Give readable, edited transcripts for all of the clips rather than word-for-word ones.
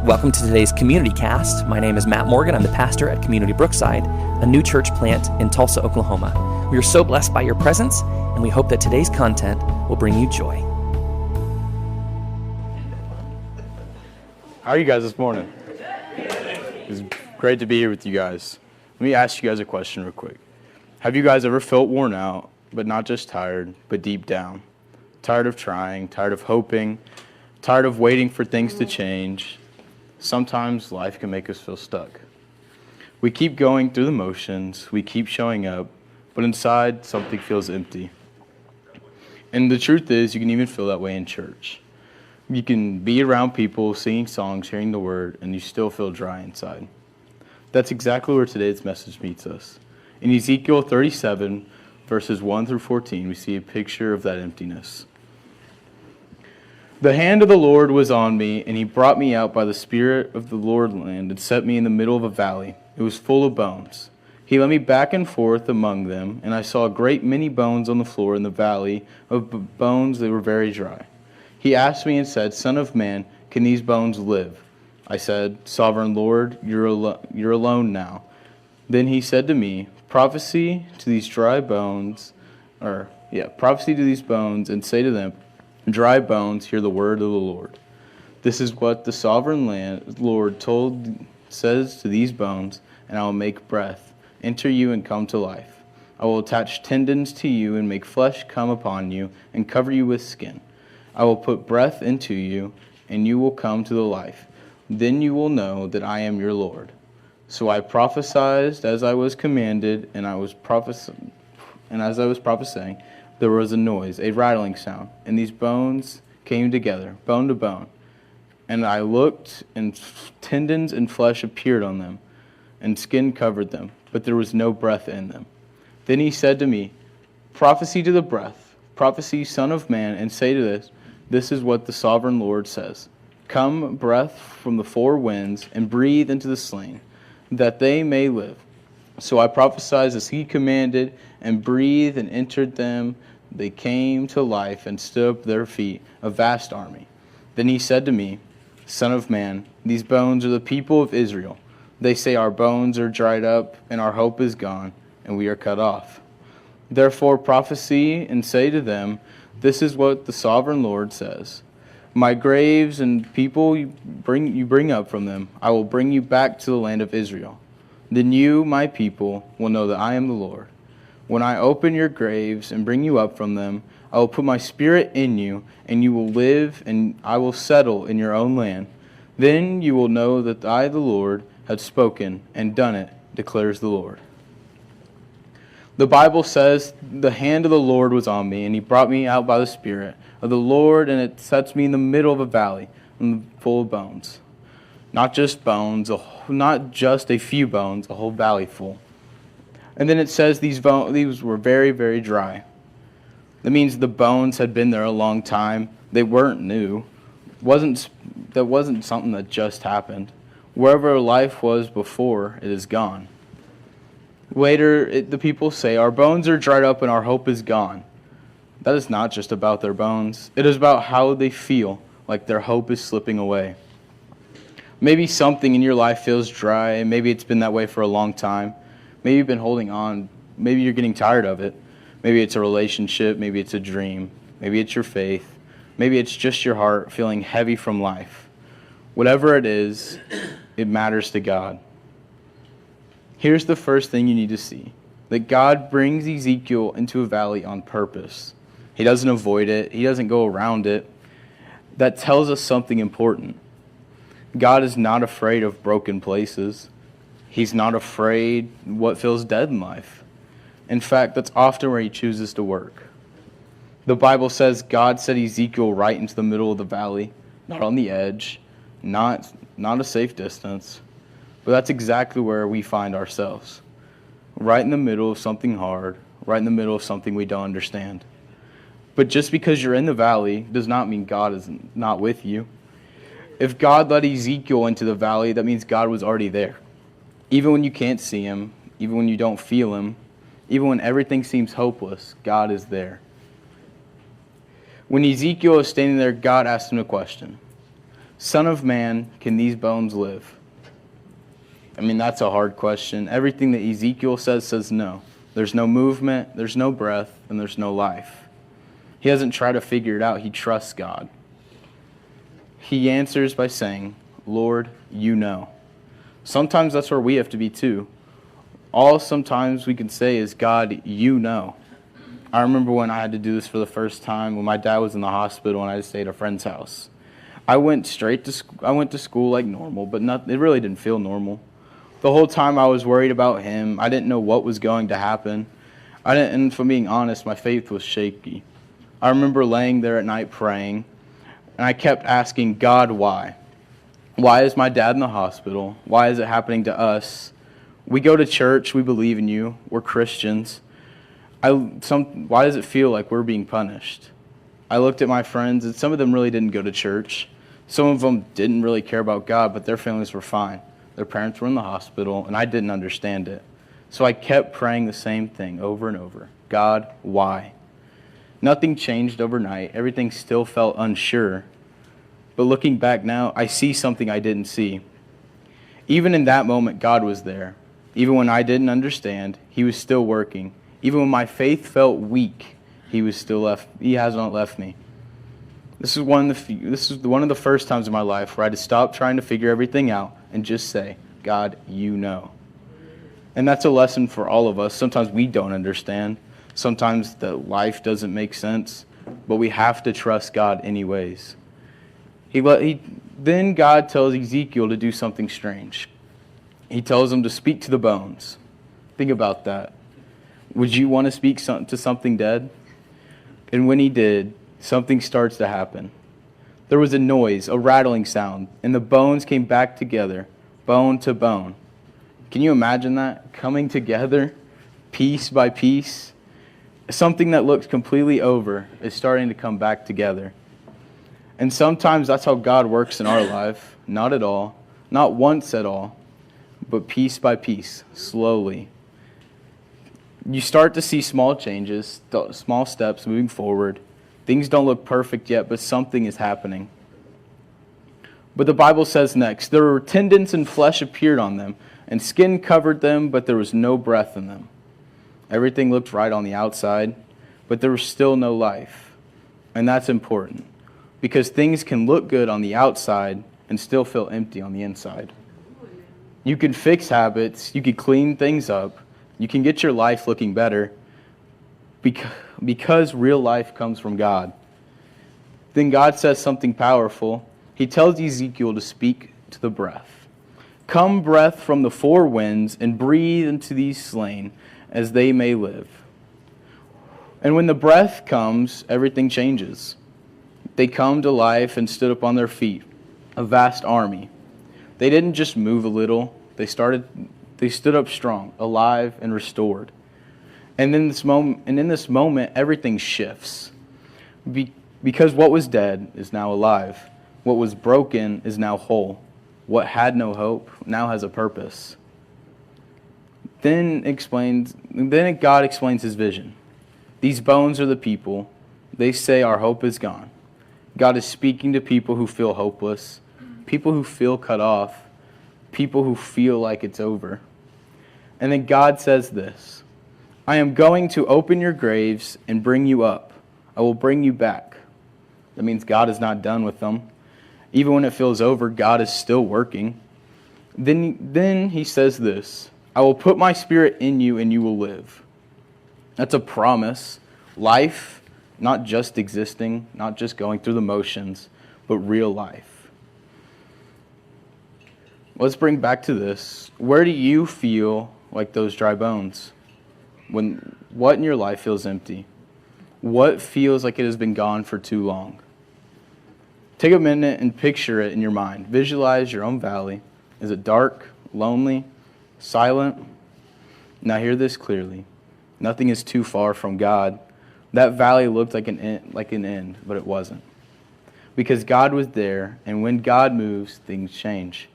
Welcome to today's Community Cast. My name is Matt Morgan. I'm the pastor at Community Brookside, a new church plant in Tulsa, Oklahoma. We are so blessed by your presence, and we hope that today's content will bring you joy. How are you guys this morning? It's great to be here with you guys. Let me ask you guys a question real quick. Have you guys ever felt worn out, but not just tired, but deep down? Tired of trying, tired of hoping, tired of waiting for things to change? Sometimes life can make us feel stuck. We keep going through the motions, we keep showing up, but inside something feels empty. And the truth is, you can even feel that way in church. You can be around people, singing songs, hearing the word, and you still feel dry inside. That's exactly where today's message meets us. In Ezekiel 37, verses 1 through 14, we see a picture of that emptiness. The hand of the Lord was on me, and he brought me out by the Spirit of the Lord land and set me in the middle of a valley. It was full of bones. He led me back and forth among them, and I saw a great many bones on the floor in the valley of bones that were very dry. He asked me and said, Son of man, can these bones live? I said, Sovereign Lord, you're alone now. Then he said to me, Prophesy to these bones, and say to them, Dry bones, hear the word of the Lord. This is what the sovereign Lord says to these bones, and I will make breath enter you and come to life. I will attach tendons to you and make flesh come upon you and cover you with skin. I will put breath into you, and you will come to the life. Then you will know that I am your Lord. So I prophesied as I was commanded, and as I was prophesying, there was a noise, a rattling sound, and these bones came together, bone to bone. And I looked, and tendons and flesh appeared on them, and skin covered them, but there was no breath in them. Then he said to me, Prophesy to the breath, prophesy, Son of man, and say to this is what the sovereign Lord says. Come, breath from the four winds, and breathe into the slain, that they may live. So I prophesied as he commanded, and breathed and entered them. They came to life and stood up their feet, a vast army. Then he said to me, Son of man, these bones are the people of Israel. They say our bones are dried up, and our hope is gone, and we are cut off. Therefore prophesy and say to them, This is what the sovereign Lord says. My graves and people you bring up from them, I will bring you back to the land of Israel. Then you, my people, will know that I am the Lord. When I open your graves and bring you up from them, I will put my spirit in you, and you will live, and I will settle in your own land. Then you will know that I, the Lord, have spoken and done it, declares the Lord. The Bible says, the hand of the Lord was on me, and he brought me out by the Spirit of the Lord, and it sets me in the middle of a valley full of bones. Not just bones, not just a few bones, a whole valley full. And then it says these were very, very dry. That means the bones had been there a long time. They weren't new. That wasn't something that just happened. Wherever life was before, it is gone. Later, the people say, Our bones are dried up and our hope is gone. That is not just about their bones. It is about how they feel like their hope is slipping away. Maybe something in your life feels dry, and maybe it's been that way for a long time. Maybe you've been holding on. Maybe you're getting tired of it. Maybe it's a relationship. Maybe it's a dream. Maybe it's your faith. Maybe it's just your heart feeling heavy from life. Whatever it is, it matters to God. Here's the first thing you need to see. That God brings Ezekiel into a valley on purpose. He doesn't avoid it. He doesn't go around it. That tells us something important. God is not afraid of broken places. He's not afraid what feels dead in life. In fact, that's often where he chooses to work. The Bible says God set Ezekiel right into the middle of the valley, not on the edge, not a safe distance, but that's exactly where we find ourselves. Right in the middle of something hard, right in the middle of something we don't understand. But just because you're in the valley does not mean God is not with you. If God let Ezekiel into the valley, that means God was already there. Even when you can't see him, even when you don't feel him, even when everything seems hopeless, God is there. When Ezekiel is standing there, God asked him a question. Son of man, can these bones live? I mean, that's a hard question. Everything that Ezekiel says no. There's no movement, there's no breath, and there's no life. He doesn't try to figure it out. He trusts God. He answers by saying, Lord, you know. Sometimes that's where we have to be too. All sometimes we can say is, God, you know. I remember when I had to do this for the first time, when my dad was in the hospital and I stayed at a friend's house. I went to school like normal, but it really didn't feel normal. The whole time I was worried about him. I didn't know what was going to happen. And if I'm being honest, my faith was shaky. I remember laying there at night praying, and I kept asking God, why? Why is my dad in the hospital? Why is it happening to us? We go to church, we believe in you, we're Christians. Why does it feel like we're being punished? I looked at my friends, and some of them really didn't go to church. Some of them didn't really care about God, but their families were fine. Their parents were in the hospital, and I didn't understand it. So I kept praying the same thing over and over. God, why? Nothing changed overnight. Everything still felt unsure. But looking back now, I see something I didn't see. Even in that moment, God was there. Even when I didn't understand, He was still working. Even when my faith felt weak, He has not left me. This is one of the first times in my life where I had to stop trying to figure everything out and just say, God, you know. And that's a lesson for all of us. Sometimes we don't understand. Sometimes the life doesn't make sense, but we have to trust God anyways. Then God tells Ezekiel to do something strange. He tells him to speak to the bones. Think about that. Would you want to speak to something dead? And when he did, something starts to happen. There was a noise, a rattling sound, and the bones came back together, bone to bone. Can you imagine that? Coming together, piece by piece. Something that looked completely over is starting to come back together. And sometimes that's how God works in our life. Not at all, not once at all, but piece by piece, slowly. You start to see small changes, small steps moving forward. Things don't look perfect yet, but something is happening. But the Bible says next, there were tendons and flesh appeared on them, and skin covered them, but there was no breath in them. Everything looked right on the outside, but there was still no life. And that's important, because things can look good on the outside and still feel empty on the inside. You can fix habits, you can clean things up, you can get your life looking better, because real life comes from God. Then God says something powerful. He tells Ezekiel to speak to the breath. Come, breath from the four winds, and breathe into these slain, as they may live. And when the breath comes, everything changes. They come to life and stood up on their feet, a vast army. They didn't just move a little. They stood up strong, alive, and restored. And in this moment, everything shifts. Because what was dead is now alive. What was broken is now whole. What had no hope now has a purpose. Then God explains His vision. These bones are the people. They say our hope is gone. God is speaking to people who feel hopeless, people who feel cut off, people who feel like it's over. And then God says this, I am going to open your graves and bring you up. I will bring you back. That means God is not done with them. Even when it feels over, God is still working. Then He says this, I will put my spirit in you and you will live. That's a promise. Life, not just existing, not just going through the motions, but real life. Let's bring back to this. Where do you feel like those dry bones? What in your life feels empty? What feels like it has been gone for too long? Take a minute and picture it in your mind. Visualize your own valley. Is it dark, lonely, silent? Now hear this clearly. Nothing is too far from God. That valley looked like an end, but it wasn't. Because God was there, and when God moves, things change.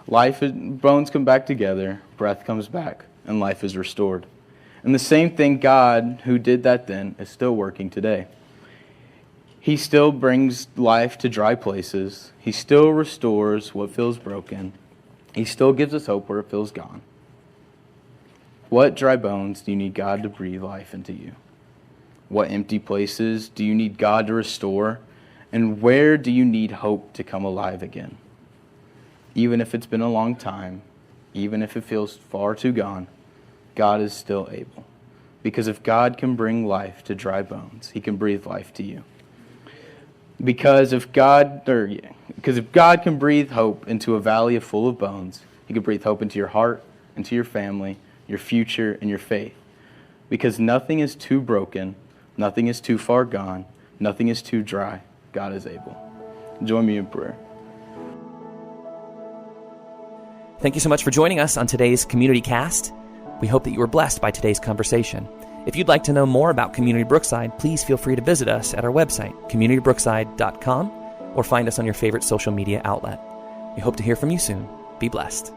Bones come back together, breath comes back, and life is restored. And the same thing God, who did that then, is still working today. He still brings life to dry places. He still restores what feels broken. He still gives us hope where it feels gone. What dry bones do you need God to breathe life into you? What empty places do you need God to restore? And where do you need hope to come alive again? Even if it's been a long time, even if it feels far too gone, God is still able. Because if God can bring life to dry bones, he can breathe life to you. Because if God can breathe hope into a valley full of bones, he can breathe hope into your heart, into your family, your future, and your faith. Because nothing is too broken, nothing is too far gone, nothing is too dry. God is able. Join me in prayer. Thank you so much for joining us on today's Community Cast. We hope that you were blessed by today's conversation. If you'd like to know more about Community Brookside, please feel free to visit us at our website, communitybrookside.com, or find us on your favorite social media outlet. We hope to hear from you soon. Be blessed.